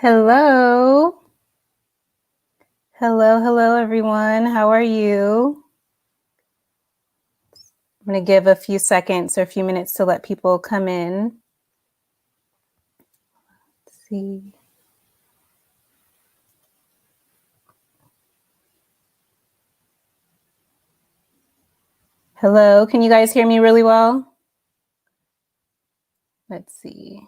Hello. Hello, everyone. How are you? I'm going to give a few seconds or a few minutes to let people come in. Let's see. Hello, can you guys hear me really well? Let's see.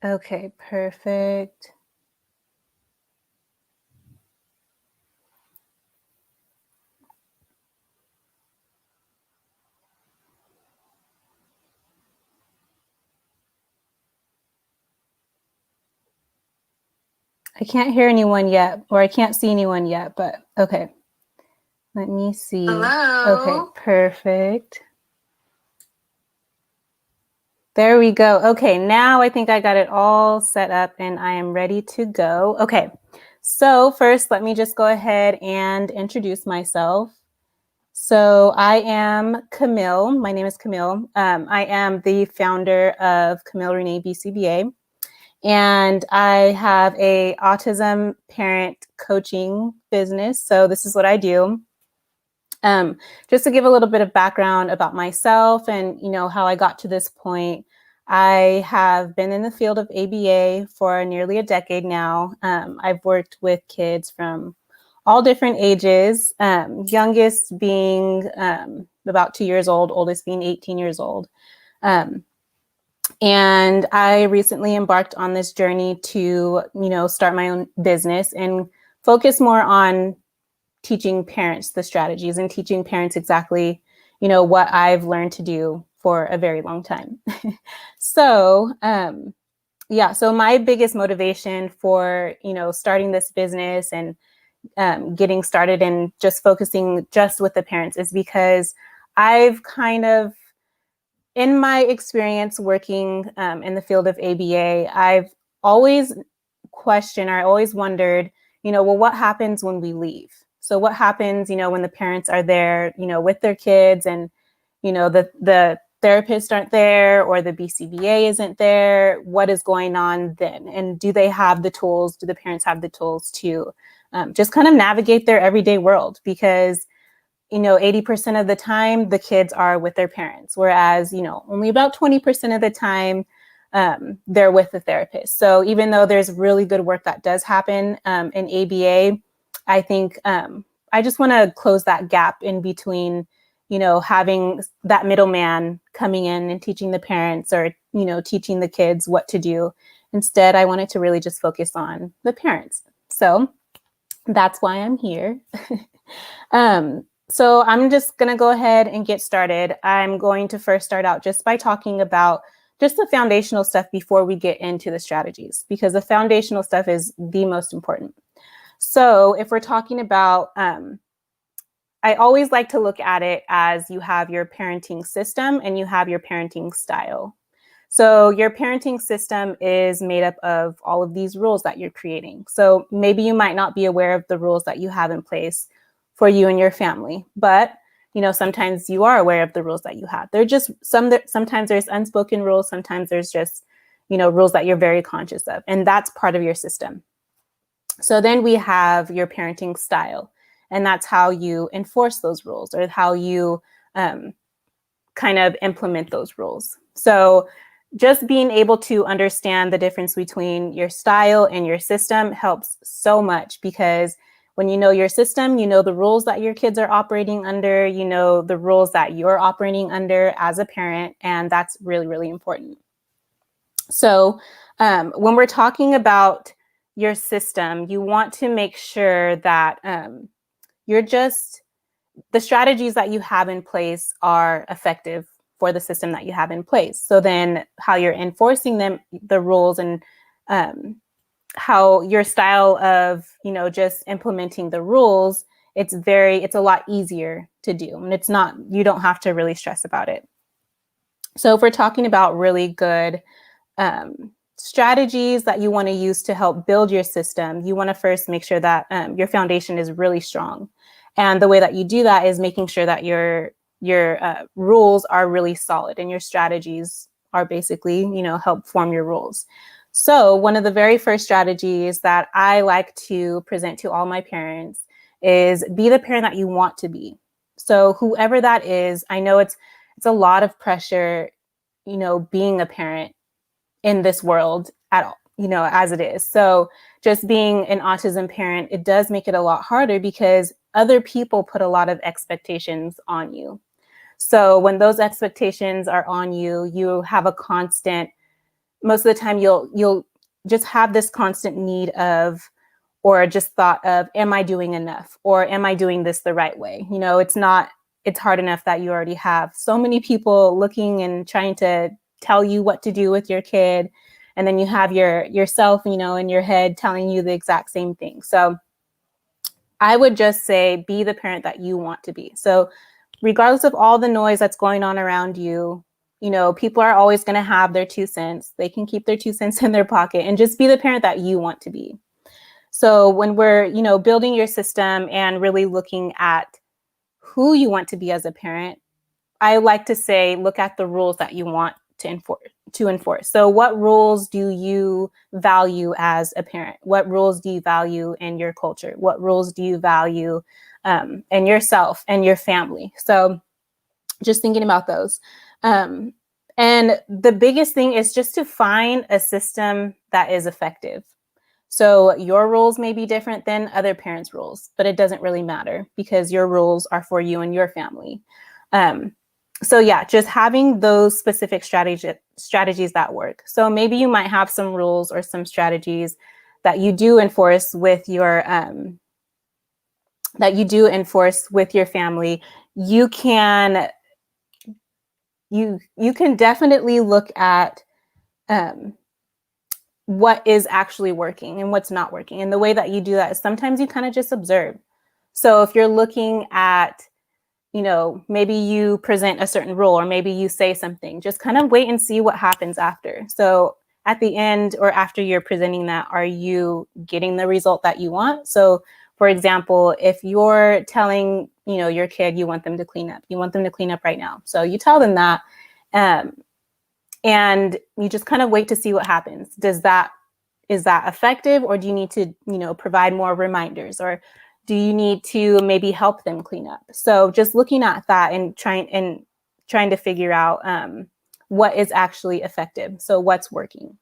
Okay, perfect. I can't hear anyone yet, or I can't see anyone yet, but okay. Let me see. Hello. Okay, perfect. There we go. Okay, now I think I got it all set up and I am ready to go. Okay, so first let me just go ahead and introduce myself. So I am Camille. My name is Camille. I am the founder of Camille Renee BCBA, and I have a autism parent coaching business. So this is what I do. Just to give a little bit of background about myself and how I got to this point, I have been in the field of ABA for nearly a decade now. I've worked with kids from all different ages, youngest being about 2 years old, oldest being 18 years old. And I recently embarked on this journey to, start my own business and focus more on teaching parents the strategies and teaching parents exactly, what I've learned to do for a very long time. So, so my biggest motivation for, starting this business and getting started and just focusing just with the parents is because I've kind of, in my experience working in the field of ABA, I've always questioned, or I always wondered, well, what happens when we leave? So what happens, when the parents are there, with their kids and, the therapists aren't there or the BCBA isn't there? What is going on then? And do they have the tools? Do the parents have the tools to just kind of navigate their everyday world? Because 80% of the time the kids are with their parents, whereas, only about 20% of the time they're with the therapist. So even though there's really good work that does happen in ABA, I think I just want to close that gap in between, having that middleman coming in and teaching the parents or, teaching the kids what to do. Instead, I wanted to really just focus on the parents. So that's why I'm here. So I'm just going to go ahead and get started. I'm going to first start out just by talking about just the foundational stuff before we get into the strategies, because the foundational stuff is the most important. So if we're talking about, I always like to look at it as you have your parenting system and you have your parenting style. So your parenting system is made up of all of these rules that you're creating. So maybe you might not be aware of the rules that you have in place for you and your family, but sometimes you are aware of the rules that you have. They're just sometimes there's unspoken rules, sometimes there's just rules that you're very conscious of, and that's part of your system. So then we have your parenting style, and that's how you enforce those rules or how you kind of implement those rules. So just being able to understand the difference between your style and your system helps so much, because when you know your system, you know the rules that your kids are operating under, you know the rules that you're operating under as a parent, and that's really, really important. So when we're talking about your system, you want to make sure that the strategies that you have in place are effective for the system that you have in place. So then how you're enforcing them, the rules, and how your style of, just implementing the rules, it's a lot easier to do. And you don't have to really stress about it. So if we're talking about really good strategies that you want to use to help build your system, you want to first make sure that your foundation is really strong. And the way that you do that is making sure that your rules are really solid and your strategies are basically, help form your rules. So one of the very first strategies that I like to present to all my parents is be the parent that you want to be. So whoever that is, I know it's a lot of pressure, being a parent in this world at all, as it is. So just being an autism parent, it does make it a lot harder because other people put a lot of expectations on you. So when those expectations are on you, you have a constant, most of the time you'll just have this constant need of, or just thought of, am I doing enough? Or am I doing this the right way? It's hard enough that you already have so many people looking and trying to tell you what to do with your kid. And then you have yourself, in your head telling you the exact same thing. So I would just say, be the parent that you want to be. So regardless of all the noise that's going on around you, people are always going to have their 2 cents. They can keep their 2 cents in their pocket, and just be the parent that you want to be. So when we're, building your system and really looking at who you want to be as a parent, I like to say, look at the rules that you want to enforce. So what rules do you value as a parent? What rules do you value in your culture? What rules do you value in yourself and your family? So just thinking about those. And the biggest thing is just to find a system that is effective. So your rules may be different than other parents' rules, but it doesn't really matter because your rules are for you and your family. So yeah, just having those specific strategies that work. So maybe you might have some rules or some strategies that you do enforce with your family. You can definitely look at what is actually working and what's not working. And the way that you do that is sometimes you kind of just observe. So if you're looking at, maybe you present a certain rule, or maybe you say something, just kind of wait and see what happens after. So at the end, or after you're presenting that, are you getting the result that you want? So for example, if you're telling, your kid you want them to clean up right now. So you tell them that, and you just kind of wait to see what happens. Is that effective, or do you need to, provide more reminders, or do you need to maybe help them clean up? So just looking at that and trying to figure out what is actually effective. So what's working.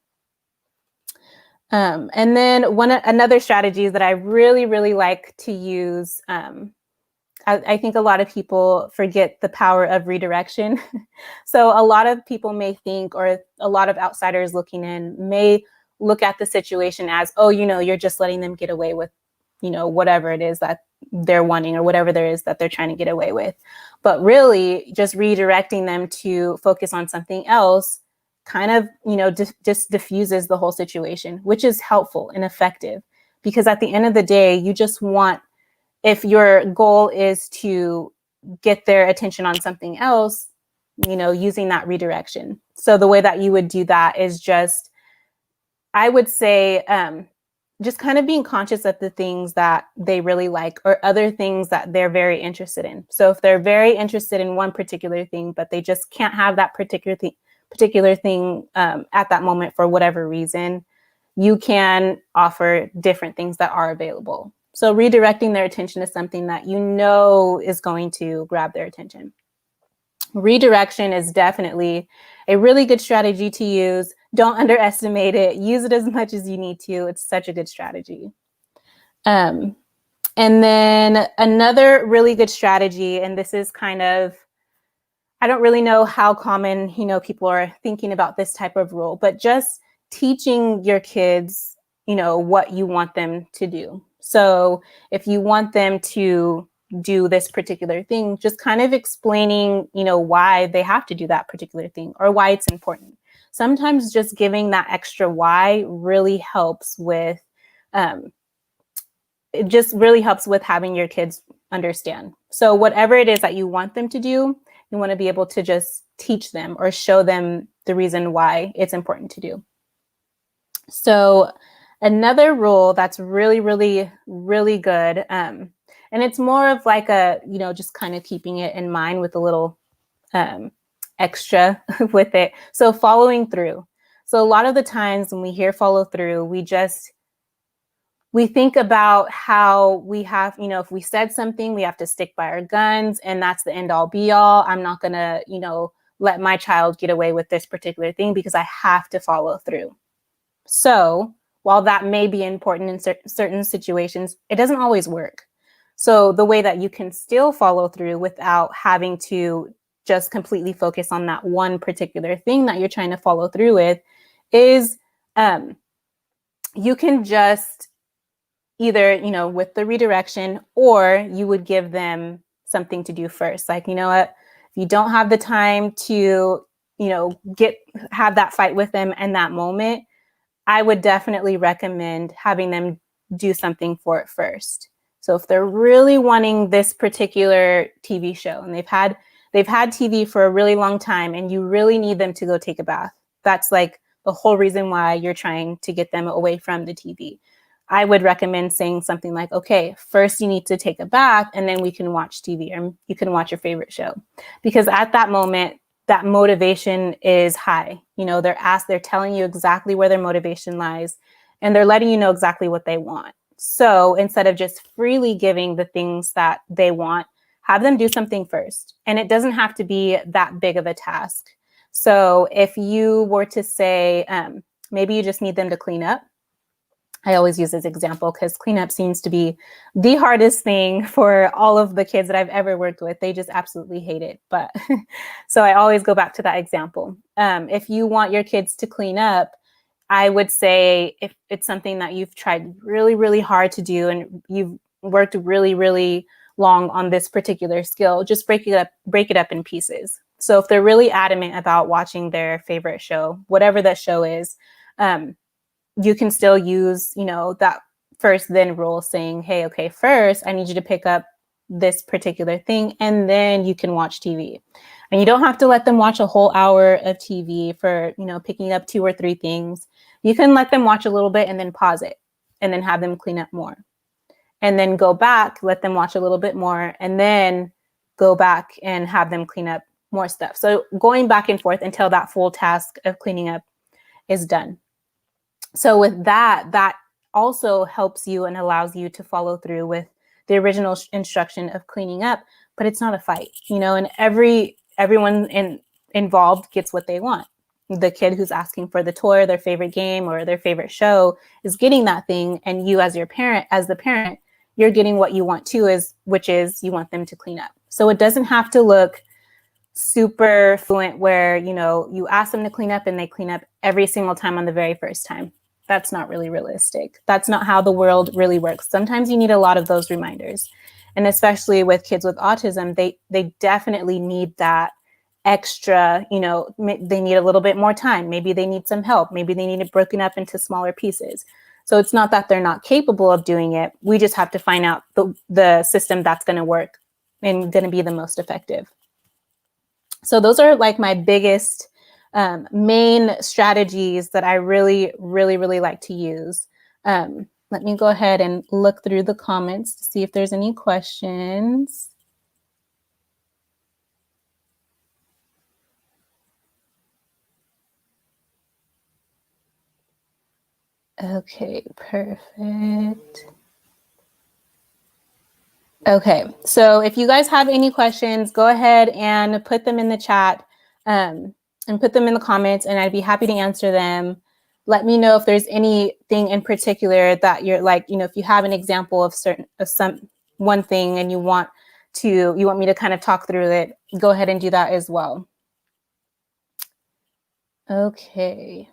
And then another strategy that I really, really like to use, I think a lot of people forget the power of redirection. So a lot of people may think, or a lot of outsiders looking in may look at the situation as, oh, you're just letting them get away with, whatever it is that they're wanting, or whatever there is that they're trying to get away with. But really just redirecting them to focus on something else kind of, just diffuses the whole situation, which is helpful and effective. Because at the end of the day, you just want, if your goal is to get their attention on something else, using that redirection. So the way that you would do that is just, I would say, just kind of being conscious of the things that they really like, or other things that they're very interested in. So if they're very interested in one particular thing, but they just can't have that particular thing at that moment for whatever reason, you can offer different things that are available. So redirecting their attention to something that is going to grab their attention. Redirection is definitely a really good strategy to use. Don't underestimate it. Use it as much as you need to. It's such a good strategy. And then another really good strategy, and this is kind of, I don't really know how common, people are thinking about this type of rule, but just teaching your kids, what you want them to do. So if you want them to do this particular thing, just kind of explaining, why they have to do that particular thing, or why it's important. Sometimes just giving that extra why really helps with, it just really helps with having your kids understand. So whatever it is that you want them to do, you want to be able to just teach them or show them the reason why it's important to do. So another rule that's really, really, really good, and it's more of like a, just kind of keeping it in mind with a little extra with it. So following through. So a lot of the times when we hear follow through, we think about how we have, if we said something, we have to stick by our guns and that's the end all be all. I'm not going to, let my child get away with this particular thing because I have to follow through. So while that may be important in certain situations, it doesn't always work. So the way that you can still follow through without having to just completely focus on that one particular thing that you're trying to follow through with is you can just either, with the redirection, or you would give them something to do first. Like, you know what, if you don't have the time to, have that fight with them in that moment, I would definitely recommend having them do something for it first. So if they're really wanting this particular TV show and they've had TV for a really long time and you really need them to go take a bath, that's like the whole reason why you're trying to get them away from the TV. I would recommend saying something like, okay, first you need to take a bath and then we can watch TV or you can watch your favorite show. Because at that moment, that motivation is high. They're telling you exactly where their motivation lies and they're letting you know exactly what they want. So instead of just freely giving the things that they want, have them do something first. And it doesn't have to be that big of a task. So if you were to say, maybe you just need them to clean up. I always use this example because cleanup seems to be the hardest thing for all of the kids that I've ever worked with. They just absolutely hate it. But so I always go back to that example. If you want your kids to clean up, I would say if it's something that you've tried really, really hard to do and you've worked really, really long on this particular skill, just break it up in pieces. So if they're really adamant about watching their favorite show, whatever that show is, you can still use, that first then rule saying, hey, okay, first I need you to pick up this particular thing and then you can watch TV. And you don't have to let them watch a whole hour of TV for, picking up 2 or 3 things. You can let them watch a little bit and then pause it and then have them clean up more. And then go back, let them watch a little bit more and then go back and have them clean up more stuff. So going back and forth until that full task of cleaning up is done. So with that also helps you and allows you to follow through with the original instruction of cleaning up, but it's not a fight, and everyone involved gets what they want. The kid who's asking for the toy or their favorite game or their favorite show is getting that thing. And you as the parent, you're getting what you want too, which is you want them to clean up. So it doesn't have to look super fluent where, you ask them to clean up and they clean up every single time on the very first time. That's not really realistic. That's not how the world really works. Sometimes you need a lot of those reminders. And especially with kids with autism, they definitely need that extra, they need a little bit more time. Maybe they need some help. Maybe they need it broken up into smaller pieces. So it's not that they're not capable of doing it. We just have to find out the system that's going to work and going to be the most effective. So those are like my biggest main strategies that I really, really, really like to use. Let me go ahead and look through the comments to see if there's any questions. Okay, perfect. Okay, so if you guys have any questions, go ahead and put them in the chat and put them in the comments, and I'd be happy to answer them. Let me know if there's anything in particular that you're like, if you have an example of one thing and you want me to kind of talk through it, go ahead and do that as well. Okay,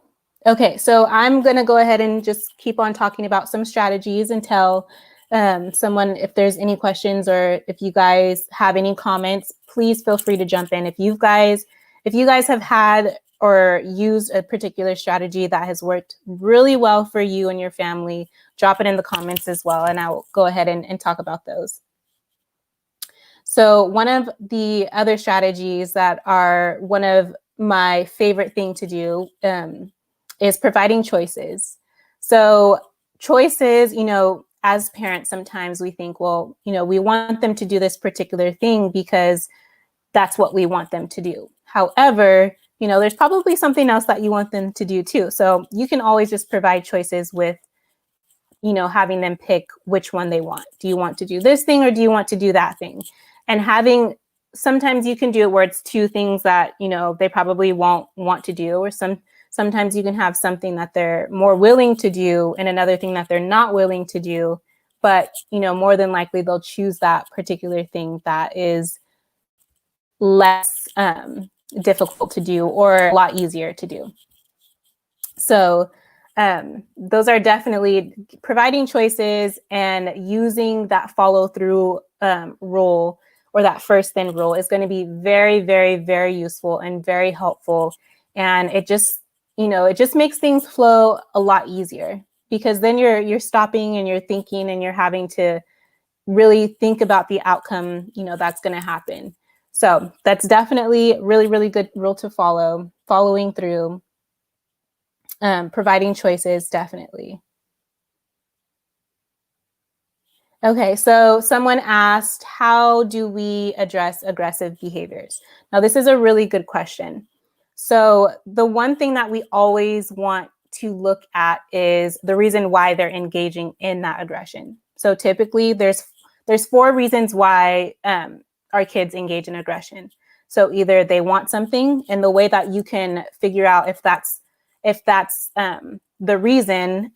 so I'm going to go ahead and just keep on talking about some strategies until someone, if there's any questions or if you guys have any comments, please feel free to jump in. If you guys have had or used a particular strategy that has worked really well for you and your family, drop it in the comments as well, and I'll go ahead and talk about those. So one of the other strategies that are one of my favorite thing to do is providing choices. So choices, as parents, sometimes we think, well, we want them to do this particular thing because that's what we want them to do. However, there's probably something else that you want them to do too. So you can always just provide choices with, having them pick which one they want. Do you want to do this thing or do you want to do that thing? And sometimes you can do it where it's two things that, they probably won't want to do, or sometimes you can have something that they're more willing to do and another thing that they're not willing to do. But, more than likely they'll choose that particular thing that is less difficult to do or a lot easier to do. So those are definitely providing choices and using that follow through rule, or that first then rule, is going to be very, very, very useful and very helpful. And it just makes things flow a lot easier, because then you're stopping and you're thinking and you're having to really think about the outcome, that's going to happen. So that's definitely really, really good rule to follow, following through. Providing choices, definitely. Okay, so someone asked, how do we address aggressive behaviors? Now, this is a really good question. So the one thing that we always want to look at is the reason why they're engaging in that aggression. So typically there's 4 reasons why our kids engage in aggression. So either they want something, and the way that you can figure out if that's the reason.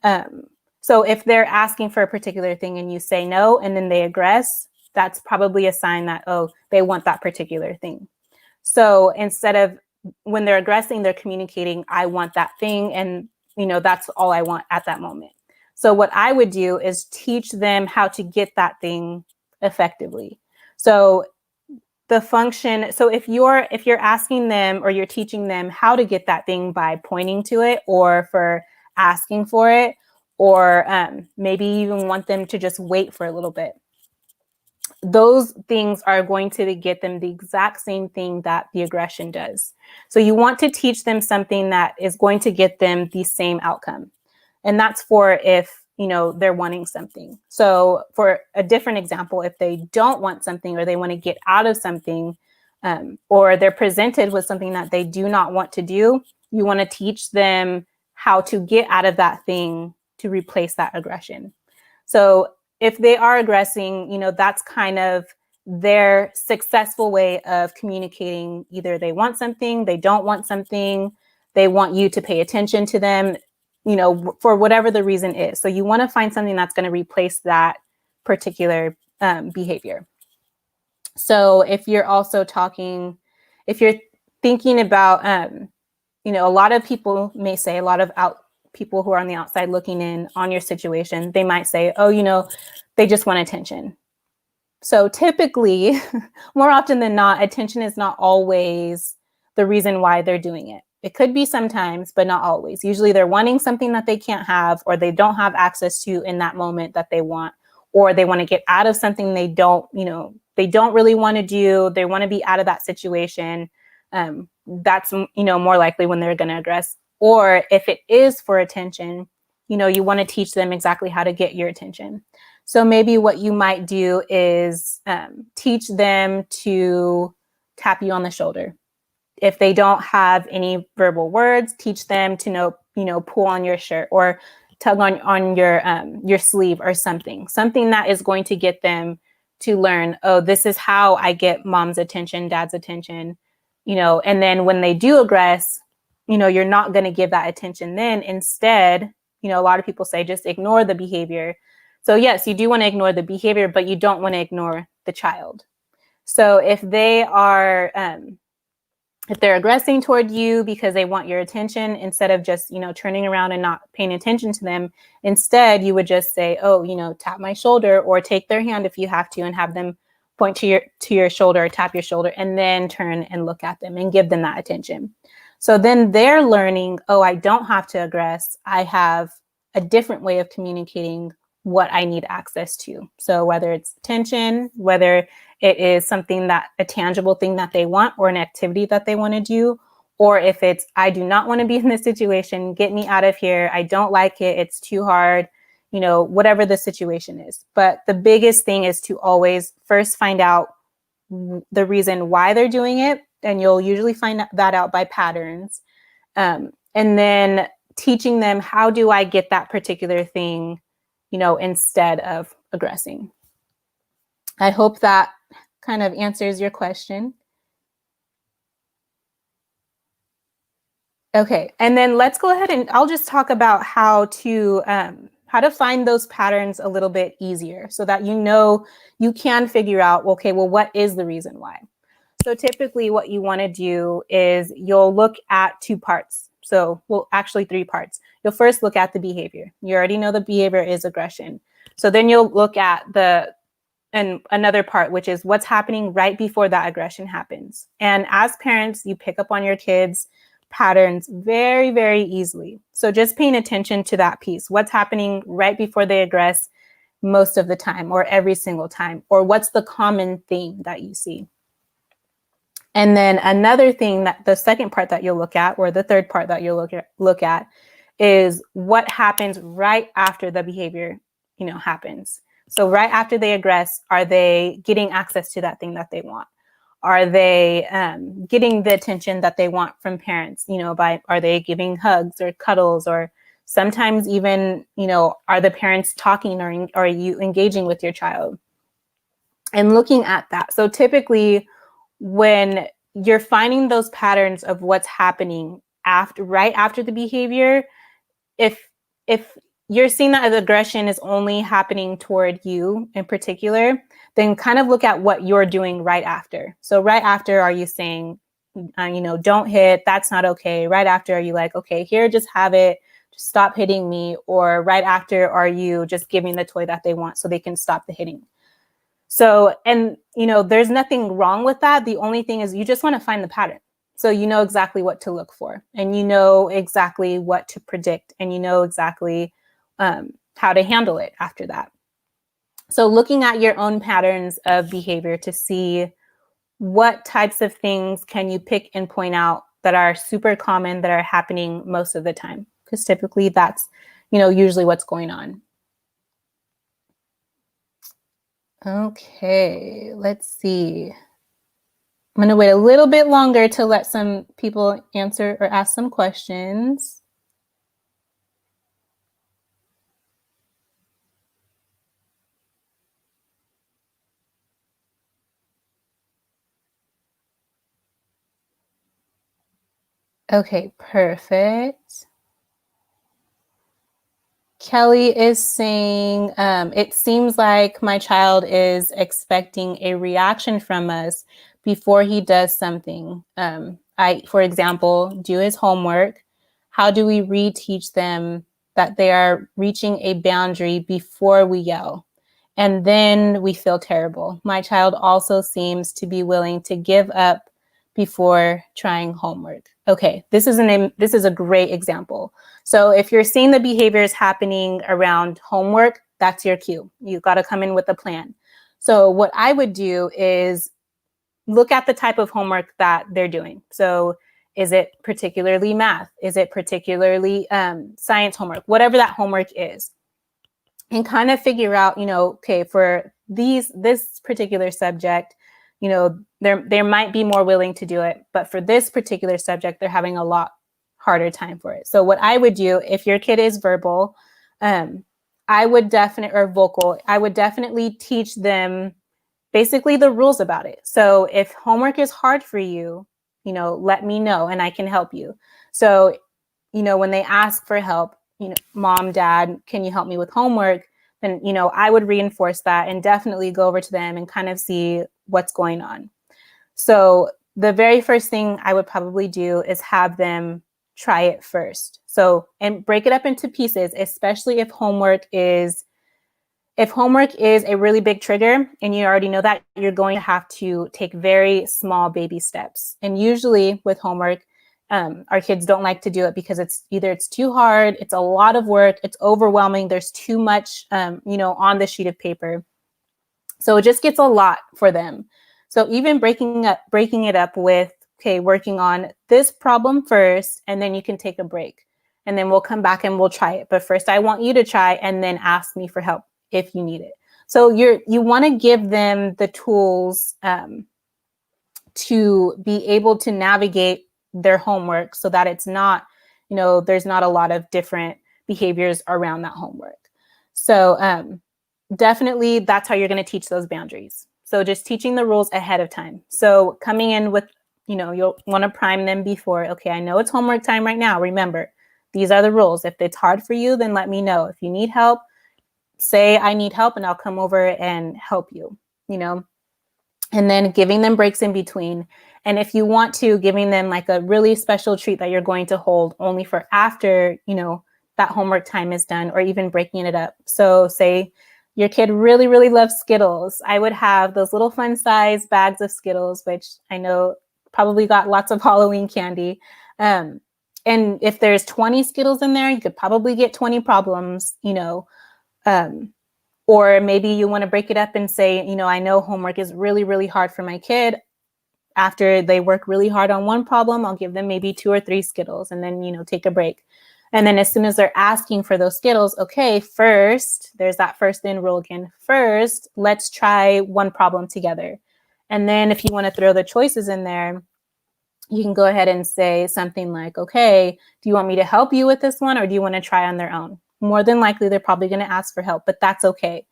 So if they're asking for a particular thing and you say no, and then they aggress, that's probably a sign that, oh, they want that particular thing. So instead of, when they're aggressing, they're communicating, I want that thing, and that's all I want at that moment. So what I would do is teach them how to get that thing effectively. So the function, so if you're asking them, or you're teaching them how to get that thing by pointing to it, or for asking for it, or maybe even want them to just wait for a little bit, those things are going to get them the exact same thing that the aggression does. So you want to teach them something that is going to get them the same outcome. And that's for if, they're wanting something. So for a different example, if they don't want something, or they want to get out of something, or they're presented with something that they do not want to do, you want to teach them how to get out of that thing to replace that aggression. So if they are aggressing, that's kind of their successful way of communicating. Either they want something, they don't want something, they want you to pay attention to them, for whatever the reason is. So you want to find something that's going to replace that particular behavior. So if you're thinking about, a lot of people may say, a lot of people who are on the outside looking in on your situation, they might say, oh, they just want attention. So typically, more often than not, attention is not always the reason why they're doing it. It could be sometimes, but not always. Usually they're wanting something that they can't have, or they don't have access to in that moment that they want, or they want to get out of something they don't really want to do. They want to be out of that situation. That's, more likely when they're going to aggress. Or if it is for attention, you want to teach them exactly how to get your attention. So maybe what you might do is teach them to tap you on the shoulder. If they don't have any verbal words, teach them to pull on your shirt, or tug on your sleeve, or something that is going to get them to learn, oh, this is how I get mom's attention, dad's attention, and then when they do aggress, you're not going to give that attention then. Instead, a lot of people say just ignore the behavior. So yes, you do want to ignore the behavior, but you don't want to ignore the child. So if they're aggressing toward you because they want your attention, instead of just, turning around and not paying attention to them, instead you would just say, oh, tap my shoulder, or take their hand if you have to, and have them point to your shoulder, or tap your shoulder, and then turn and look at them and give them that attention. So then they're learning, oh, I don't have to aggress. I have a different way of communicating what I need access to. So whether it's attention, whether it is something a tangible thing that they want, or an activity that they want to do, or if it's, I do not want to be in this situation, get me out of here, I don't like it, it's too hard, you know, whatever the situation is. But the biggest thing is to always first find out the reason why they're doing it, and you'll usually find that out by patterns. And then teaching them, how do I get that particular thing, you know, instead of aggressing. I hope that kind of answers your question. Okay, and then let's go ahead and I'll just talk about how to find those patterns a little bit easier, so that you know you can figure out, okay, well, what is the reason why? So typically what you want to do is you'll look at two parts. So, well, actually three parts. You'll first look at the behavior. You already know the behavior is aggression. So then you'll look at another part, which is what's happening right before that aggression happens. And as parents, you pick up on your kids' patterns very, very easily. So just paying attention to that piece, what's happening right before they aggress most of the time, or every single time, or what's the common theme that you see. And then another thing, that the second part that you'll look at, or the third part that you'll look at is what happens right after the behavior, you know, happens. So right after they aggress, are they getting access to that thing that they want? Are they getting the attention that they want from parents? You know, are they giving hugs or cuddles, or sometimes even, you know, are the parents talking, or are you engaging with your child? And looking at that. So typically, when you're finding those patterns of what's happening right after the behavior, if you're seeing that the aggression is only happening toward you in particular, then kind of look at what you're doing right after. So right after, are you saying, you know, don't hit, that's not okay? Right after, are you like, okay, here, just have it, just stop hitting me? Or right after, are you just giving the toy that they want so they can stop the hitting? So, and, you know, there's nothing wrong with that. The only thing is you just want to find the pattern. So you know exactly what to look for, and you know exactly what to predict, and you know exactly how to handle it after that. So looking at your own patterns of behavior to see what types of things can you pick and point out that are super common, that are happening most of the time, because typically that's, you know, usually what's going on. Okay, let's see. I'm going to wait a little bit longer to let some people answer or ask some questions. Okay, perfect. Kelly is saying, it seems like my child is expecting a reaction from us before he does something. For example, do his homework. How do we reteach them that they are reaching a boundary before we yell? And then we feel terrible. My child also seems to be willing to give up before trying homework. Okay, this is a great example. So if you're seeing the behaviors happening around homework, that's your cue. You've got to come in with a plan. So what I would do is look at the type of homework that they're doing. So is it particularly math? Is it particularly science homework? Whatever that homework is. And kind of figure out, you know, okay, for this particular subject, you know, they might be more willing to do it, but for this particular subject, they're having a lot harder time for it. So what I would do, if your kid is verbal, I would definitely teach them basically the rules about it. So if homework is hard for you, you know, let me know and I can help you. So, you know, when they ask for help, you know, mom, dad, can you help me with homework? Then, you know, I would reinforce that and definitely go over to them and kind of see what's going on. So the very first thing I would probably do is have them try it first. So, and break it up into pieces, especially if homework is a really big trigger and you already know that, you're going to have to take very small baby steps. And usually with homework, our kids don't like to do it because it's too hard, it's a lot of work, it's overwhelming, there's too much, you know, on the sheet of paper. So it just gets a lot for them. So even breaking it up with okay, working on this problem first, and then you can take a break. And then we'll come back and we'll try it. But first I want you to try and then ask me for help if you need it. So you want to give them the tools to be able to navigate their homework so that it's not, there's not a lot of different behaviors around that homework. So definitely that's how you're going to teach those boundaries. So just teaching the rules ahead of time. So coming in with, you'll want to prime them before, okay, I know it's homework time right now. Remember, these are the rules. If it's hard for you, then let me know. If you need help, say I need help and I'll come over and help you, and then giving them breaks in between. And if you want to, giving them like a really special treat that you're going to hold only for after, that homework time is done, or even breaking it up. So say your kid really, really loves Skittles. I would have those little fun size bags of Skittles, which I know probably got lots of Halloween candy. And if there's 20 Skittles in there, you could probably get 20 problems, or maybe you want to break it up and say, I know homework is really, really hard for my kid. After they work really hard on one problem, I'll give them maybe 2 or 3 Skittles and then, take a break. And then as soon as they're asking for those Skittles, okay, first, there's that first in rule again. First, let's try one problem together. And then if you want to throw the choices in there, you can go ahead and say something like, okay, do you want me to help you with this one, or do you want to try on their own? More than likely, they're probably going to ask for help, but that's okay.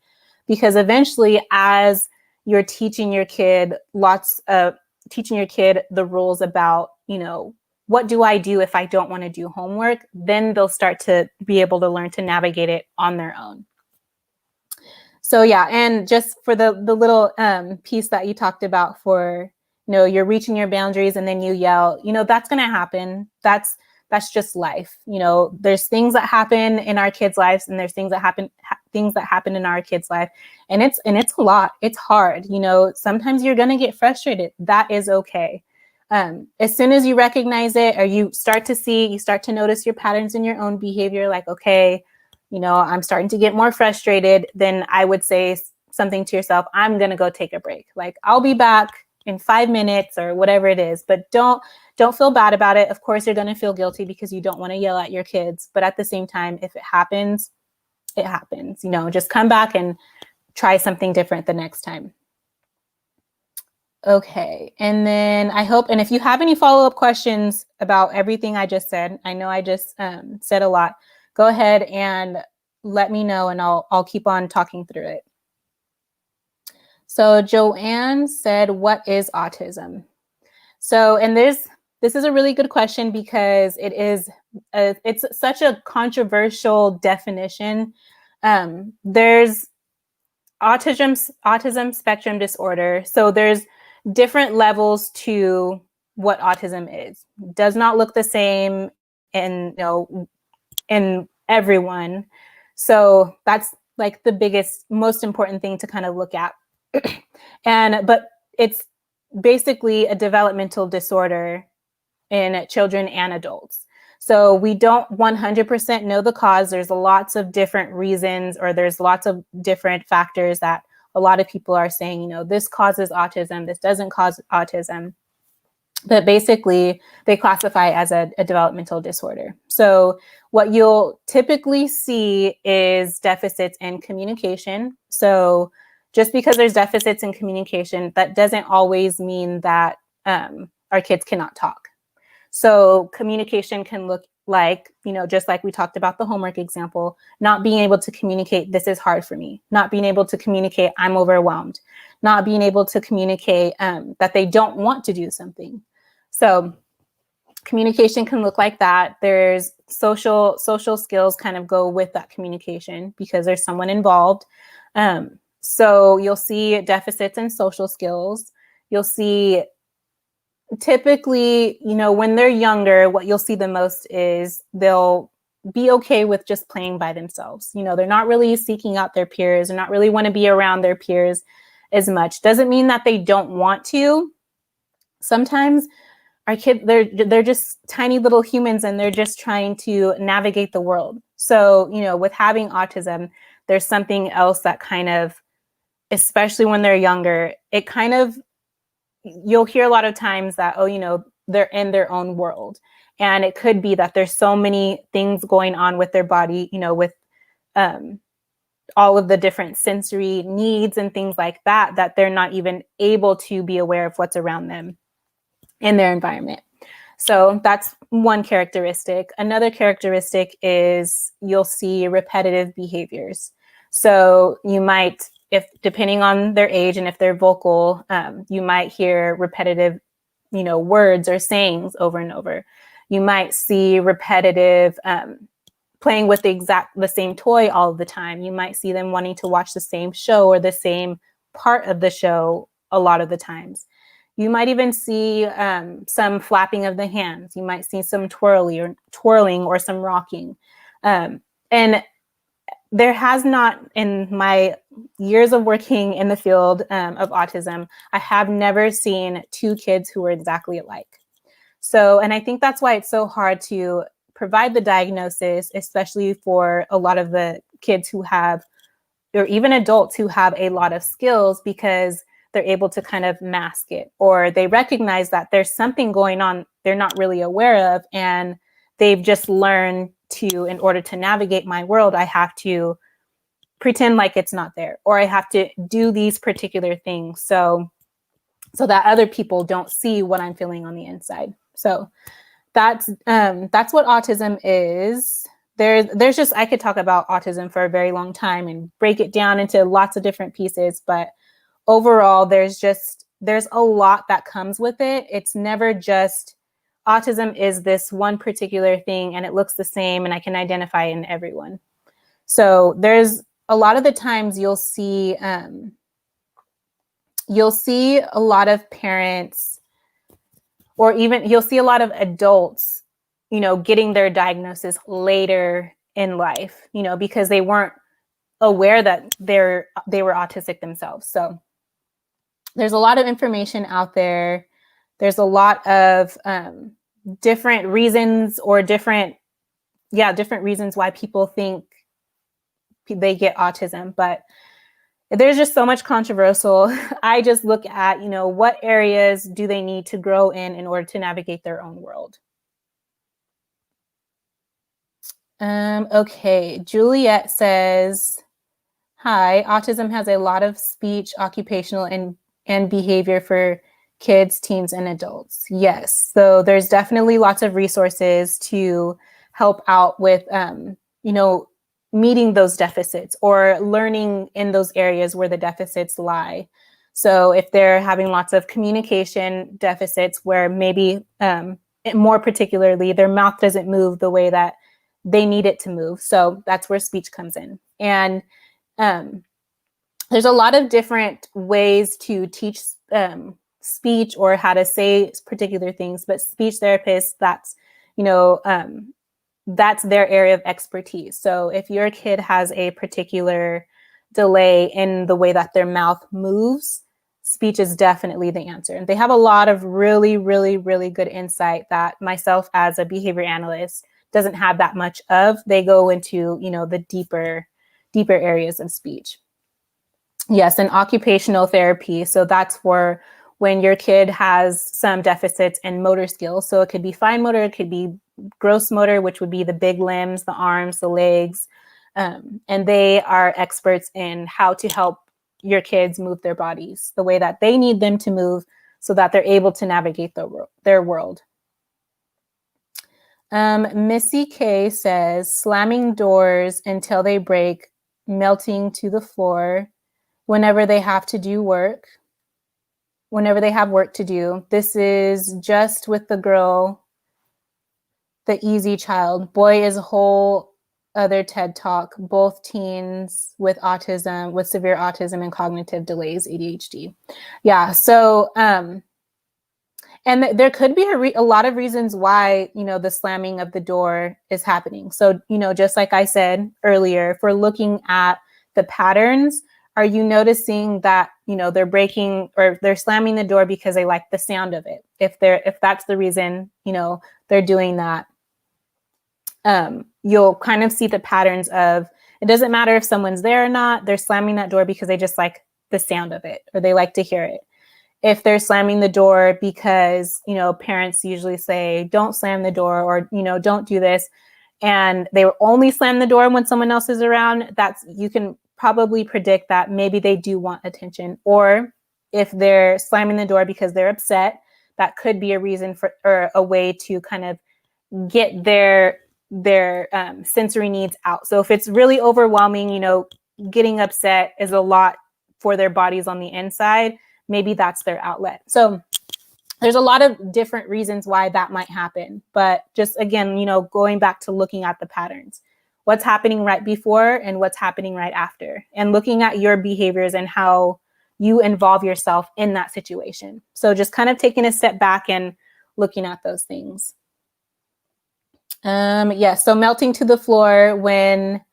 Because eventually, as you're teaching your kid the rules about, what do I do if I don't want to do homework, then they'll start to be able to learn to navigate it on their own. So yeah, and just for the little piece that you talked about for, you're reaching your boundaries and then you yell, that's going to happen. That's just life. There's things that happen in our kids' lives, and there's things that happen in our kids' life. And it's a lot. It's hard. Sometimes you're going to get frustrated. That is okay. As soon as you recognize it, or you start to notice your patterns in your own behavior, like, okay, I'm starting to get more frustrated, then I would say something to yourself, I'm going to go take a break. Like, I'll be back in 5 minutes or whatever it is, but don't feel bad about it. Of course, you're going to feel guilty because you don't want to yell at your kids. But at the same time, if it happens, it happens. Just come back and try something different the next time. Okay. And then and if you have any follow-up questions about everything I just said, I know I just said a lot, go ahead and let me know, and I'll keep on talking through it. So Joanne said, what is autism? So, and this is a really good question because it's such a controversial definition. There's autism spectrum disorder. So there's different levels to what autism is. It does not look the same in everyone. So that's like the biggest, most important thing to kind of look at. But it's basically a developmental disorder in children and adults. So we don't 100% know the cause. There's lots of different reasons, or there's lots of different factors that a lot of people are saying, this causes autism, this doesn't cause autism. But basically, they classify as a developmental disorder. So what you'll typically see is deficits in communication. So just because there's deficits in communication, that doesn't always mean that our kids cannot talk. So communication can look like, just like we talked about the homework example, not being able to communicate, this is hard for me, not being able to communicate, I'm overwhelmed, not being able to communicate that they don't want to do something. So communication can look like that. There's social skills kind of go with that communication because there's someone involved. So you'll see deficits in social skills. You'll see typically, when they're younger, what you'll see the most is they'll be okay with just playing by themselves. They're not really seeking out their peers, and not really want to be around their peers as much. Doesn't mean that they don't want to. Sometimes our kids, they're just tiny little humans, and they're just trying to navigate the world. So, with having autism, there's something else that kind of, especially when they're younger, it kind of, you'll hear a lot of times that, they're in their own world. And it could be that there's so many things going on with their body, with all of the different sensory needs and things like that, that they're not even able to be aware of what's around them in their environment. So that's one characteristic. Another characteristic is you'll see repetitive behaviors. So you might, if depending on their age and if they're vocal, you might hear repetitive, words or sayings over and over. You might see repetitive playing with the same toy all the time. You might see them wanting to watch the same show or the same part of the show a lot of the times. You might even see some flapping of the hands. You might see some twirling or some rocking. And there has not, in my years of working in the field of autism, I have never seen two kids who are exactly alike. So, and I think that's why it's so hard to provide the diagnosis, especially for a lot of the kids who have, or even adults who have a lot of skills, because they're able to kind of mask it, or they recognize that there's something going on they're not really aware of, and they've just learned to, in order to navigate my world, I have to pretend like it's not there, or I have to do these particular things so that other people don't see what I'm feeling on the inside. So that's what autism is. There's just, I could talk about autism for a very long time and break it down into lots of different pieces, but overall, there's a lot that comes with it. It's never just autism is this one particular thing and it looks the same and I can identify it in everyone. So there's a lot of the times you'll see a lot of parents, or even you'll see a lot of adults, getting their diagnosis later in life, because they weren't aware that they were autistic themselves. So there's a lot of information out there. There's a lot of different reasons, or different reasons why people think they get autism, but there's just so much controversial. I just look at, what areas do they need to grow in order to navigate their own world. Okay, Juliet says, hi, autism has a lot of speech, occupational, and behavior for kids, teens, and adults. Yes, so there's definitely lots of resources to help out with, meeting those deficits or learning in those areas where the deficits lie. So if they're having lots of communication deficits where maybe more particularly their mouth doesn't move the way that they need it to move. So that's where speech comes in. And there's a lot of different ways to teach speech or how to say particular things, but speech therapists, that's their area of expertise. So if your kid has a particular delay in the way that their mouth moves, speech is definitely the answer. And they have a lot of really, really, really good insight that myself as a behavior analyst doesn't have that much of. They go into, the deeper areas of speech. Yes, and occupational therapy. So that's for when your kid has some deficits in motor skills. So it could be fine motor, it could be gross motor, which would be the big limbs, the arms, the legs. And they are experts in how to help your kids move their bodies the way that they need them to move so that they're able to navigate their world. Missy K says, slamming doors until they break, melting to the floor whenever they have work to do. This is just with the girl, the easy child. Boy is a whole other TED talk, both teens with autism, with severe autism and cognitive delays, ADHD. Yeah, so, and there could be a lot of reasons why, the slamming of the door is happening. So, just like I said earlier, if we're looking at the patterns, are you noticing that, they're breaking or they're slamming the door because they like the sound of it? If that's the reason, they're doing that, you'll kind of see the patterns of, it doesn't matter if someone's there or not, they're slamming that door because they just like the sound of it or they like to hear it. if they're slamming the door because, parents usually say, don't slam the door, or, don't do this, and they will only slam the door when someone else is around, you can probably predict that maybe they do want attention. Or if they're slamming the door because they're upset, that could be a reason or a way to kind of get their sensory needs out. So if it's really overwhelming, getting upset is a lot for their bodies on the inside, maybe that's their outlet. So there's a lot of different reasons why that might happen. But just again, going back to looking at the patterns, what's happening right before and what's happening right after, and looking at your behaviors and how you involve yourself in that situation. So just kind of taking a step back and looking at those things. Yes, so melting to the floor whenever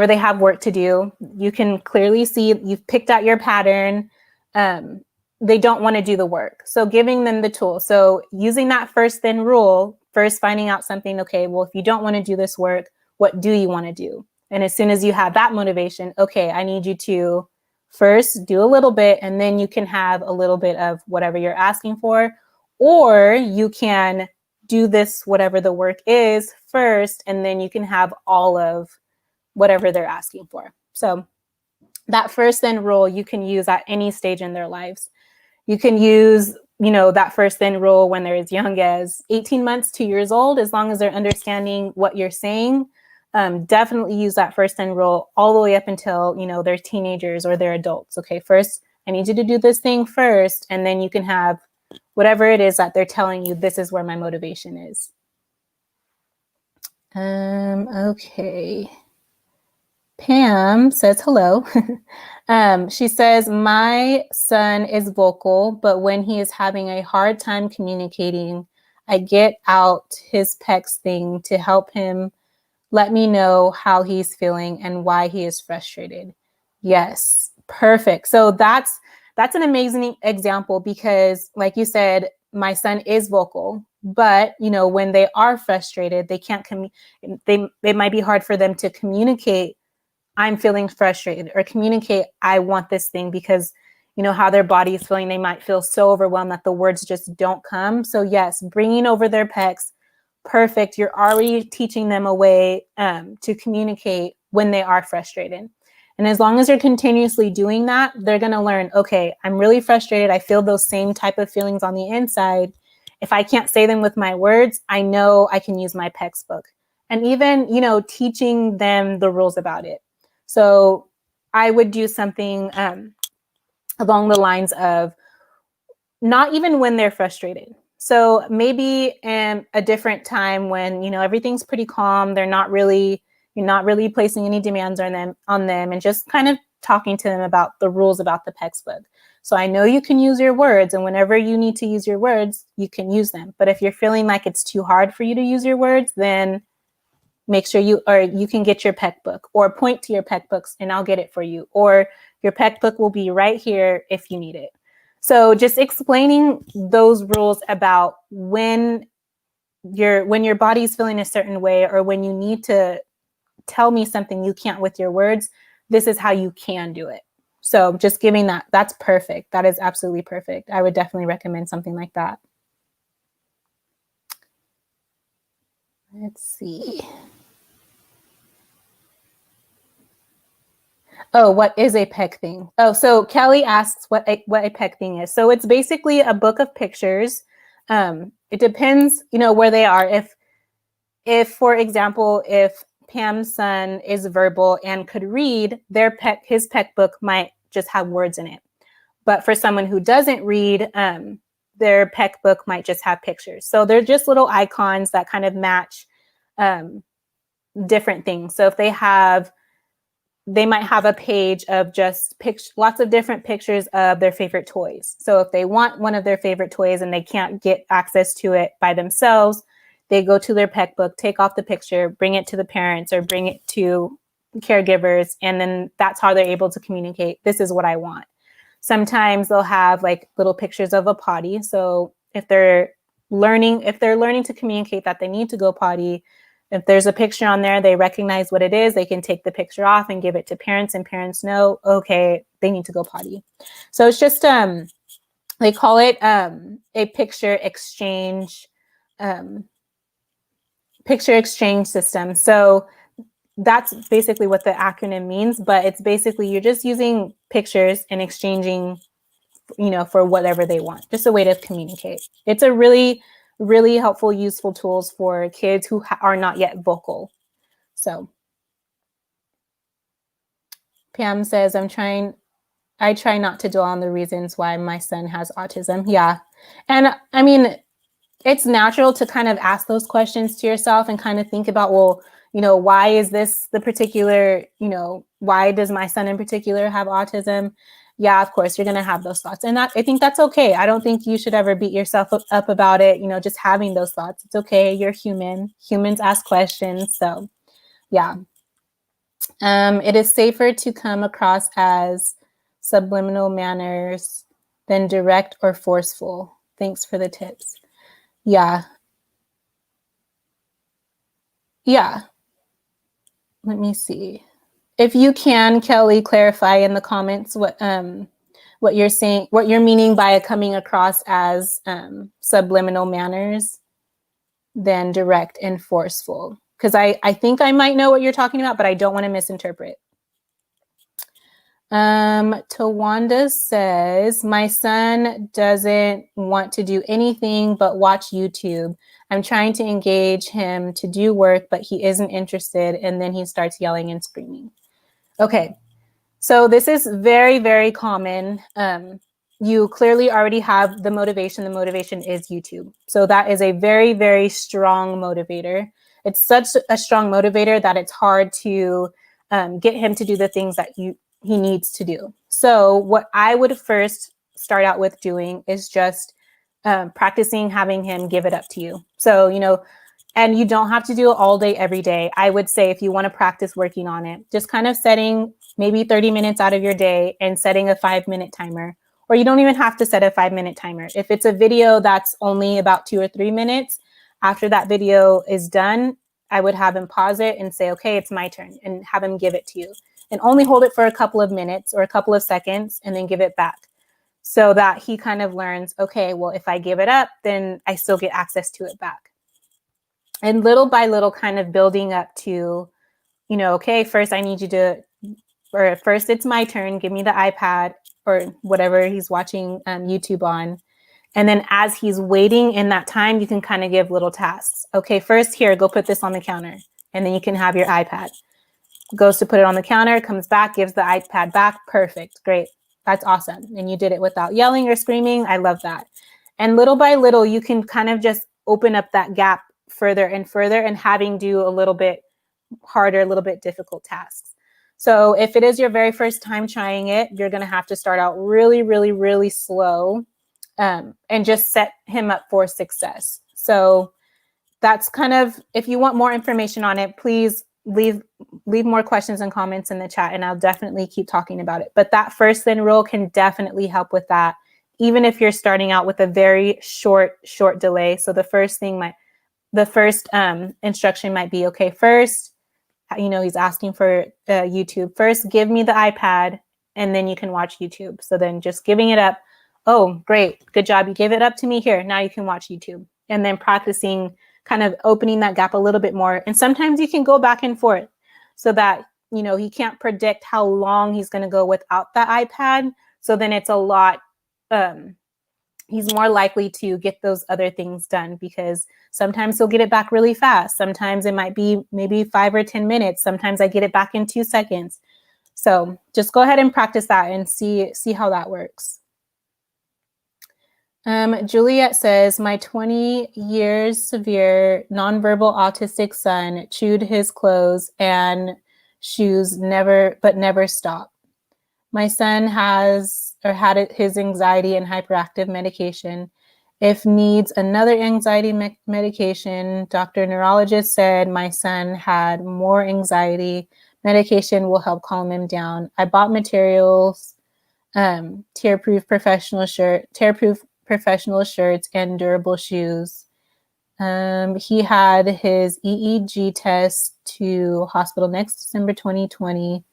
they have work to do, you can clearly see you've picked out your pattern. They don't want to do the work. So giving them the tool. So using that first then rule, first finding out something, okay, well, if you don't want to do this work, what do you want to do? And as soon as you have that motivation, okay, I need you to first do a little bit, and then you can have a little bit of whatever you're asking for, or you can do this, whatever the work is first, and then you can have all of whatever they're asking for. So that first then rule you can use at any stage in their lives. You can use, that first then rule when they're as young as 18 months, 2 years old, as long as they're understanding what you're saying. Definitely use that first then rule all the way up until, they're teenagers or they're adults. Okay, first, I need you to do this thing first, and then you can have whatever it is that they're telling you, this is where my motivation is. Okay. Pam says hello. She says, my son is vocal, but when he is having a hard time communicating, I get out his PECS thing to help him let me know how he's feeling and why he is frustrated. Yes, perfect. So that's an amazing example, because like you said, my son is vocal, but when they are frustrated, they can't it might be hard for them to communicate, I'm feeling frustrated, or communicate, I want this thing, because how their body is feeling. They might feel so overwhelmed that the words just don't come. So yes, bringing over their PECS, perfect. You're already teaching them a way to communicate when they are frustrated. And as long as you're continuously doing that, they're going to learn, okay, I'm really frustrated. I feel those same type of feelings on the inside. If I can't say them with my words, I know I can use my PECS book. And even, teaching them the rules about it. So I would do something along the lines of, not even when they're frustrated. So maybe in a different time when, everything's pretty calm, you're not really placing any demands on them, and just kind of talking to them about the rules about the PECS book. So I know you can use your words, and whenever you need to use your words, you can use them. But if you're feeling like it's too hard for you to use your words, then make sure you can get your PEC book, or point to your PEC books and I'll get it for you. Or your PEC book will be right here if you need it. So just explaining those rules about when your body's feeling a certain way, or when you need to tell me something you can't with your words, this is how you can do it. So just giving that's perfect. That is absolutely perfect. I would definitely recommend something like that. Let's see. Oh, what is a PEC thing? Oh, so Kelly asks what a PEC thing is. So it's basically a book of pictures. It depends, where they are. If for example, if Pam's son is verbal and could read, his PEC book might just have words in it. But for someone who doesn't read, their PEC book might just have pictures. So they're just little icons that kind of match different things. So if they might have a page of just lots of different pictures of their favorite toys. So if they want one of their favorite toys and they can't get access to it by themselves, they go to their PEC book, take off the picture, bring it to the parents or bring it to caregivers. And then that's how they're able to communicate, this is what I want. Sometimes they'll have like little pictures of a potty. So if they're learning to communicate that they need to go potty, If there's a picture on there, they recognize what it is. They can take the picture off and give it to parents, and parents know, okay, they need to go potty. So it's just, they call it a picture exchange system. So that's basically what the acronym means, but it's basically you're just using pictures and exchanging, for whatever they want. Just a way to communicate. It's a really, really helpful, useful tools for kids who are not yet vocal. So Pam says, I try not to dwell on the reasons why my son has autism. Yeah. And I mean, it's natural to kind of ask those questions to yourself and kind of think about, well, why is this the particular, why does my son in particular have autism? Yeah, of course, you're going to have those thoughts. And I think that's okay. I don't think you should ever beat yourself up about it, just having those thoughts. It's okay. You're human. Humans ask questions. So yeah. It is safer to come across as subliminal manners than direct or forceful. Thanks for the tips. Yeah. Yeah. Let me see. If you can, Kelly, clarify in the comments what you're saying, what you're meaning by coming across as subliminal manners than direct and forceful. Because I think I might know what you're talking about, but I don't want to misinterpret. Tawanda says, my son doesn't want to do anything but watch YouTube. I'm trying to engage him to do work, but he isn't interested. And then he starts yelling and screaming. Okay. So this is very, very common. You clearly already have the motivation. The motivation is YouTube. So that is a very, very strong motivator. It's such a strong motivator that it's hard to get him to do the things that he needs to do. So what I would first start out with doing is just practicing having him give it up to you. So, and you don't have to do it all day, every day. I would say if you want to practice working on it, just kind of setting maybe 30 minutes out of your day and setting a 5-minute timer, or you don't even have to set a 5-minute timer. If it's a video that's only about 2 or 3 minutes, after that video is done, I would have him pause it and say, okay, it's my turn, and have him give it to you. And only hold it for a couple of minutes or a couple of seconds and then give it back, so that he kind of learns, okay, well, if I give it up, then I still get access to it back. And little by little kind of building up to, okay, first I need you to, or first it's my turn, give me the iPad or whatever he's watching YouTube on. And then as he's waiting in that time, you can kind of give little tasks. Okay, first here, go put this on the counter. And then you can have your iPad. Goes to put it on the counter, comes back, gives the iPad back. Perfect, great. That's awesome. And you did it without yelling or screaming. I love that. And little by little, you can kind of just open up that gap further and further, and having do a little bit harder, a little bit difficult tasks. So if it is your very first time trying it, you're going to have to start out really, really, really slow and just set him up for success. So that's kind of, if you want more information on it, please leave more questions and comments in the chat, and I'll definitely keep talking about it. But that first then rule can definitely help with that, even if you're starting out with a very short delay. So the first instruction might be, okay, first, he's asking for YouTube. First, give me the iPad, and then you can watch YouTube. So then just giving it up. Oh, great. Good job. You gave it up to me. Here, now you can watch YouTube. And then practicing kind of opening that gap a little bit more. And sometimes you can go back and forth so that, he can't predict how long he's going to go without that iPad. So then it's a lot, he's more likely to get those other things done, because sometimes he'll get it back really fast. Sometimes it might be maybe 5 or 10 minutes. Sometimes I get it back in 2 seconds. So just go ahead and practice that and see how that works. Juliet says, my 20 years severe nonverbal autistic son chewed his clothes and shoes never stopped. My son had his anxiety and hyperactive medication. If needs another anxiety medication, Dr. Neurologist said my son had more anxiety. Medication will help calm him down. I bought materials, tear-proof professional shirts and durable shoes. He had his EEG test to hospital next December 2020.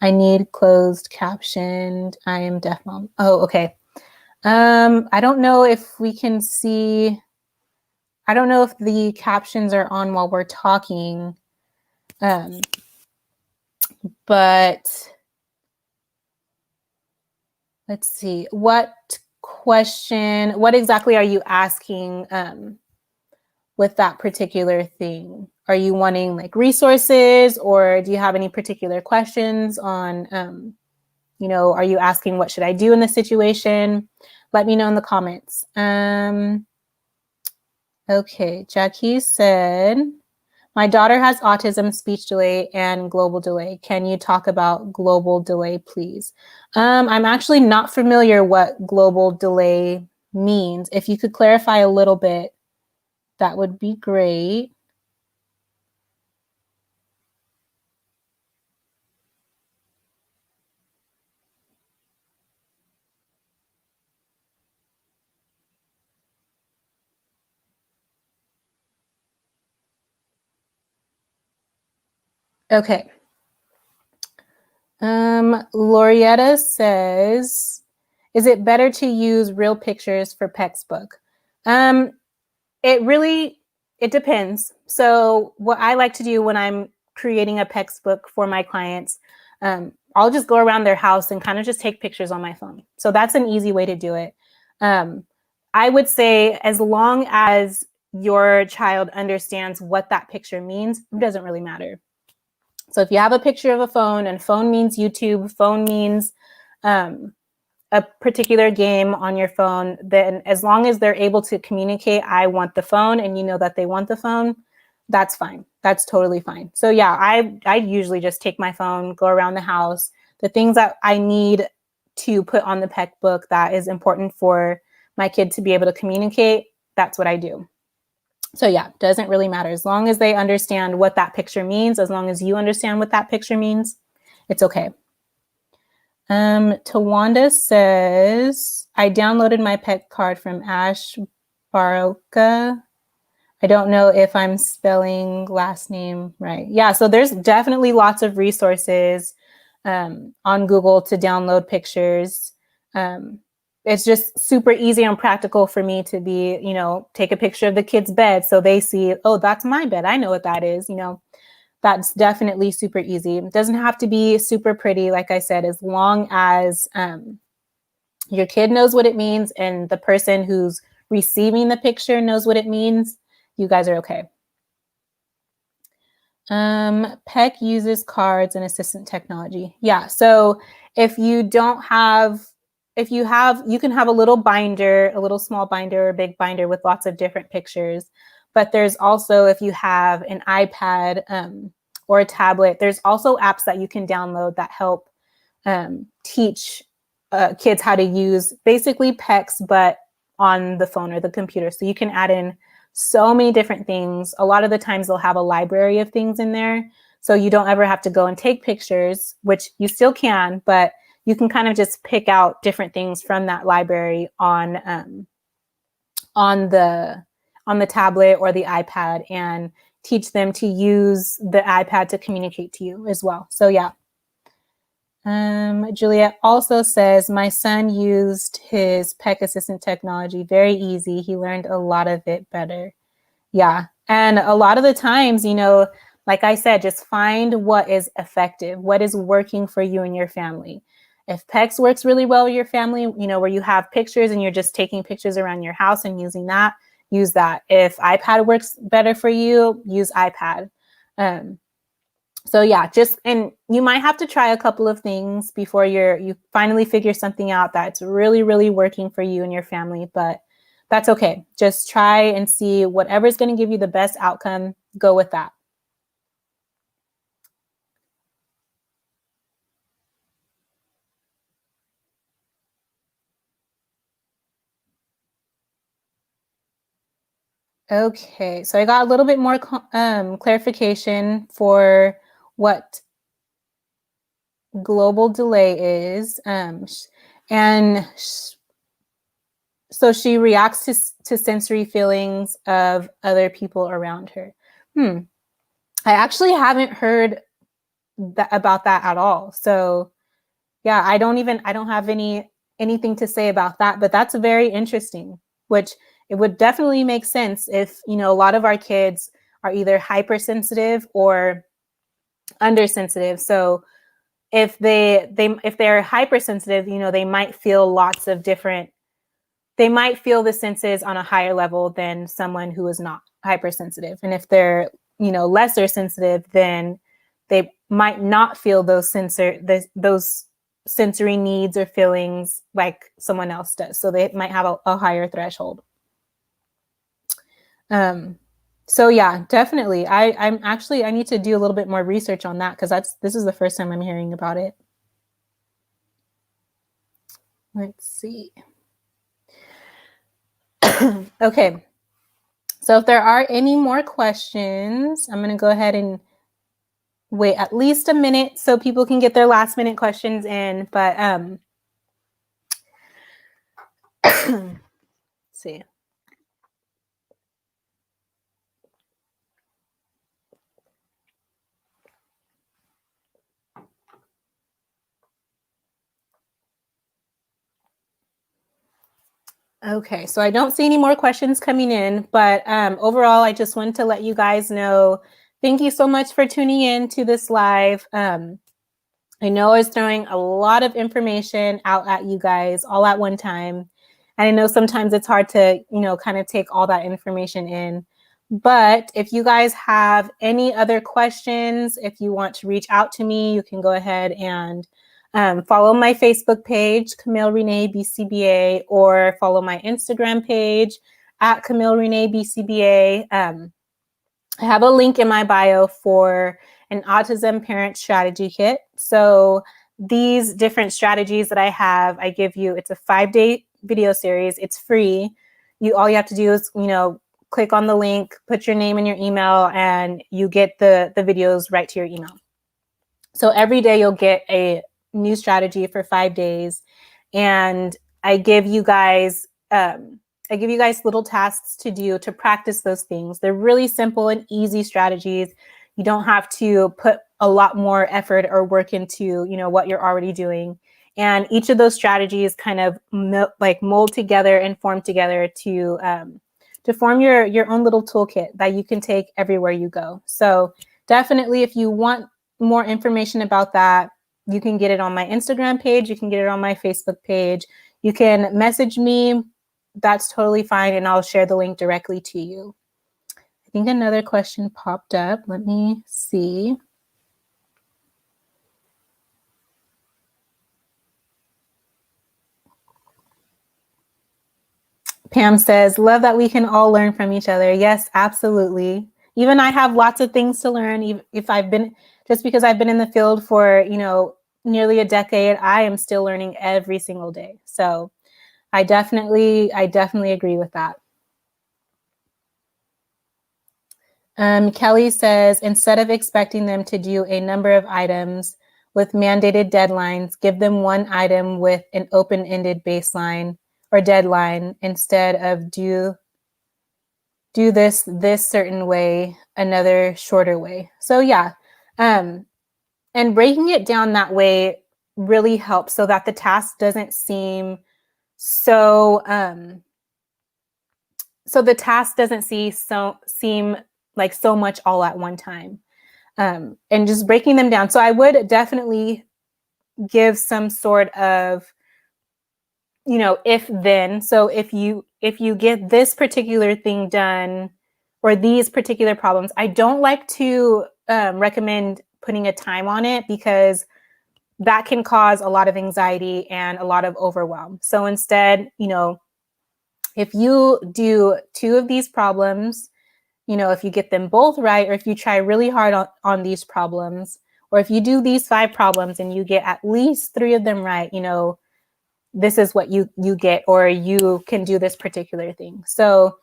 I need closed captioned. I am deaf mom. Oh, okay. I don't know if we can see. I don't know if the captions are on while we're talking. But let's see. What exactly are you asking with that particular thing? Are you wanting like resources, or do you have any particular questions on, are you asking what should I do in this situation? Let me know in the comments. Okay, Jackie said, my daughter has autism, speech delay, and global delay. Can you talk about global delay, please? I'm actually not familiar what global delay means. If you could clarify a little bit, that would be great. Okay. Lorietta says, is it better to use real pictures for PEC's book? It depends. So what I like to do when I'm creating a PEC's book for my clients, I'll just go around their house and kind of just take pictures on my phone. So that's an easy way to do it. I would say as long as your child understands what that picture means, it doesn't really matter. So if you have a picture of a phone, and phone means YouTube, phone means a particular game on your phone, then as long as they're able to communicate, I want the phone, and you know that they want the phone, that's fine. That's totally fine. So yeah, I usually just take my phone, go around the house. The things that I need to put on the PEC book that is important for my kid to be able to communicate, that's what I do. So yeah, doesn't really matter. As long as they understand what that picture means, as long as you understand what that picture means, it's okay. Tawanda says, I downloaded my PEC card from Ash Baroka. I don't know if I'm spelling last name right. Yeah, so there's definitely lots of resources on Google to download pictures. It's just super easy and practical for me to be, take a picture of the kid's bed so they see, oh, that's my bed. I know what that is, That's definitely super easy. It doesn't have to be super pretty, like I said, as long as your kid knows what it means and the person who's receiving the picture knows what it means, you guys are okay. PEC uses cards and assistant technology. Yeah, so if you don't have, you can have a little binder, a little small binder or a big binder with lots of different pictures. But there's also, if you have an iPad or a tablet, there's also apps that you can download that help teach kids how to use basically PECs, but on the phone or the computer. So you can add in so many different things. A lot of the times they'll have a library of things in there. So you don't ever have to go and take pictures, which you still can, but you can kind of just pick out different things from that library on the tablet or the iPad and teach them to use the iPad to communicate to you as well. So yeah. Juliet also says, my son used his PEC assistant technology. Very easy. He learned a lot of it better. Yeah. And a lot of the times, like I said, just find what is effective, what is working for you and your family. If PECs works really well with your family, where you have pictures and you're just taking pictures around your house and using that, use that. If iPad works better for you, use iPad. So yeah, and you might have to try a couple of things before you finally figure something out that's really, really working for you and your family, but that's okay. Just try and see whatever's going to give you the best outcome, go with that. Okay, so I got a little bit more clarification for what global delay is. And So she reacts to sensory feelings of other people around her. I actually haven't heard about that at all. So yeah, I don't have anything to say about that, but that's very interesting, which it would definitely make sense if, a lot of our kids are either hypersensitive or undersensitive. So if they're hypersensitive, they might feel they might feel the senses on a higher level than someone who is not hypersensitive. And if they're, lesser sensitive, then they might not feel those sensory needs or feelings like someone else does. So they might have a higher threshold. So yeah, definitely. I need to do a little bit more research on that, because this is the first time I'm hearing about it. Let's see. Okay. So if there are any more questions, I'm going to go ahead and wait at least a minute so people can get their last minute questions in. But let's see. Okay, so I don't see any more questions coming in, but overall, I just wanted to let you guys know, thank you so much for tuning in to this live. I know I was throwing a lot of information out at you guys all at one time. And I know sometimes it's hard to, kind of take all that information in. But if you guys have any other questions, if you want to reach out to me, you can go ahead and follow my Facebook page, Camille Renee BCBA, or follow my Instagram page at Camille Renee BCBA. I have a link in my bio for an Autism Parent Strategy Kit. So these different strategies that I have, I give you, it's a 5-day video series. It's free. All you have to do is, click on the link, put your name and your email, and you get the videos right to your email. So every day you'll get a new strategy for 5 days. And I give you guys little tasks to do to practice those things. They're really simple and easy strategies. You don't have to put a lot more effort or work into, what you're already doing. And each of those strategies kind of mold together and form together to form your own little toolkit that you can take everywhere you go. So definitely, if you want more information about that, you can get it on my Instagram page. You can get it on my Facebook page. You can message me. That's totally fine. And I'll share the link directly to you. I think another question popped up. Let me see. Pam says, love that we can all learn from each other. Yes, absolutely. Even I have lots of things to learn. Just because I've been in the field for, nearly a decade, I am still learning every single day. So I definitely agree with that. Kelly says, instead of expecting them to do a number of items with mandated deadlines, give them one item with an open-ended baseline or deadline instead of do this certain way, another shorter way. So yeah, and breaking it down that way really helps so that the task doesn't seem so the task doesn't seem like so much all at one time, and just breaking them down. So I would definitely give some sort of, if then. So if you get this particular thing done or these particular problems, I don't like to recommend putting a time on it, because that can cause a lot of anxiety and a lot of overwhelm. So instead, if you do 2 of these problems, if you get them both right, or if you try really hard on these problems, or if you do these 5 problems and you get at least 3 of them right, this is what you get, or you can do this particular thing. So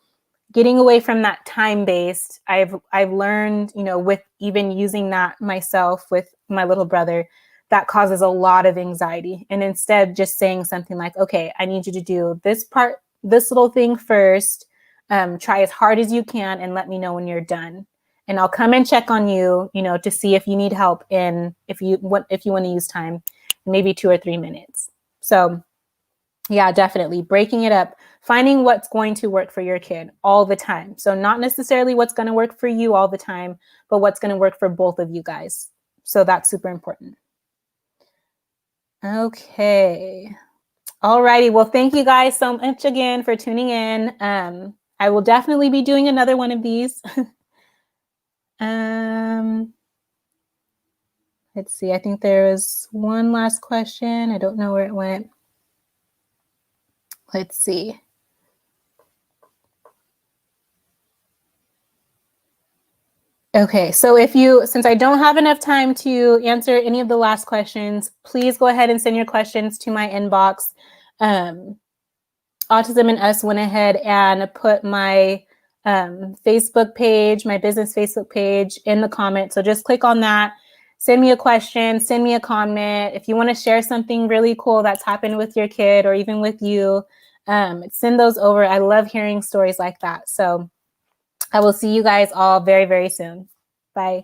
getting away from that time-based, I've learned, with even using that myself with my little brother, that causes a lot of anxiety. And instead just saying something like, okay, I need you to do this part this little thing first. Try as hard as you can and let me know when you're done. And I'll come and check on you, to see if you need help in, if you want to use time, maybe 2 or 3 minutes. So yeah, definitely breaking it up, finding what's going to work for your kid all the time. So not necessarily what's going to work for you all the time, but what's going to work for both of you guys. So that's super important. Okay. Alrighty. Well, thank you guys so much again for tuning in. I will definitely be doing another one of these. Let's see. I think there was one last question. I don't know where it went. Let's see. Okay, so since I don't have enough time to answer any of the last questions, please go ahead and send your questions to my inbox. Autism and Us went ahead and put my Facebook page, my business Facebook page, in the comments. So just click on that, send me a question, send me a comment. If you want to share something really cool that's happened with your kid or even with you, send those over. I love hearing stories like that. So I will see you guys all very, very soon. Bye.